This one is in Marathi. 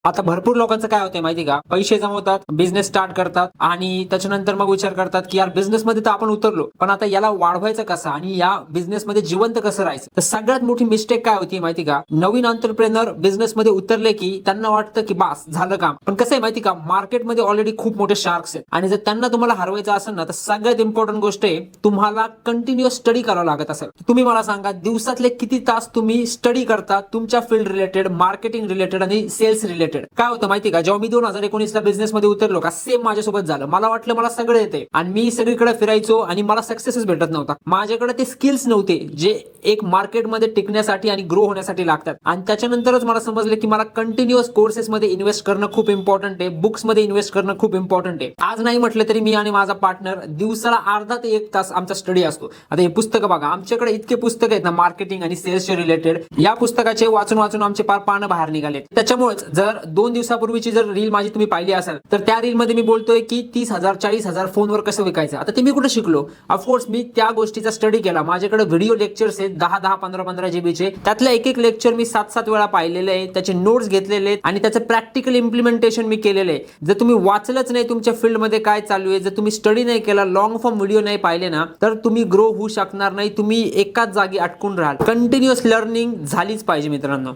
आता भरपूर लोकांचं काय होतंय माहिती का, पैसे जमवतात, बिझनेस स्टार्ट करतात आणि त्याच्यानंतर मग विचार करतात की यार बिझनेस मध्ये तर आपण उतरलो, पण आता याला वाढवायचं कसं आणि या बिझनेस मध्ये जिवंत कसं राहायचं. तर सगळ्यात मोठी मिस्टेक काय होती माहिती का, नवीन एंटरप्रेनर बिझनेस मध्ये उतरले की त्यांना वाटतं की बास झालं काम. पण कसं आहे माहिती का, मार्केटमध्ये ऑलरेडी खूप मोठे शार्क्स आहेत आणि जर त्यांना तुम्हाला हरवायचं असेल ना, तर सगळ्यात इम्पॉर्टंट गोष्ट आहे तुम्हाला कंटिन्युअस स्टडी करावं लागत असेल. तुम्ही मला सांगा, दिवसातले किती तास तुम्ही स्टडी करता तुमच्या फील्ड रिलेटेड, मार्केटिंग रिलेटेड आणि सेल्स रिलेटेड. काय होतं माहिती का, जेव्हा मी 2019 ला बिझनेस मध्ये उतरलो का, सेम माझ्यासोबत झालं. मला वाटलं मला सगळं येते आणि मी सगळीकडे फिरायचो आणि मला सक्सेसच भेटत नव्हता. माझ्याकडे ते स्किल्स नव्हते जे एक मार्केटमध्ये टिकण्यासाठी आणि ग्रो होण्यासाठी लागतात. आणि त्याच्यानंतरच मला समजलं की मला कंटिन्युअस कोर्सेस मध्ये इन्व्हेस्ट करणं खूप इम्पॉर्टंट आहे, बुक्स मध्ये इन्व्हेस्ट करणं खूप इम्पॉर्टंट आहे. आज नाही म्हटलं तरी मी आणि माझा पार्टनर दिवसाला अर्धा ते 1 तास आमचा स्टडी असतो. आता हे पुस्तकं बघा, आमच्याकडे इतके पुस्तक आहेत ना मार्केटिंग आणि सेल्सचे रिलेटेड, या पुस्तकाचे वाचून वाचून आमचे पार पानं बाहेर निघाले. त्याच्यामुळेच जर 2 दिवसापूर्वीची जर रील माझी तुम्ही पाहिली असेल, तर त्या रील मध्ये मी बोलतोय की 30,000 40,000 फोनवर कसं विकायचं. आता ते मी कुठे शिकलो? ऑफकोर्स मी त्या गोष्टीचा स्टडी केला. माझ्याकडे व्हिडिओ लेक्चर्स आहेत 10-10 15-15 जीबीचे. त्यातलं एक एक लेक्चर मी 7-7 वेळा पाहिलेलं आहे, त्याचे नोट्स घेतलेले आहेत आणि त्याचं प्रॅक्टिकल इम्प्लिमेंटेशन मी केलेलं आहे. जर तुम्ही वाचलंच नाही तुमच्या फील्डमध्ये काय चालू आहे, जर तुम्ही स्टडी नाही केला, लॉंग फॉर्म व्हिडिओ नाही पाहिले ना, तर तुम्ही ग्रो होऊ शकणार नाही. तुम्ही एकाच जागी अटकून राहाल. कंटिन्युअस लर्निंग झालीच पाहिजे मित्रांनो.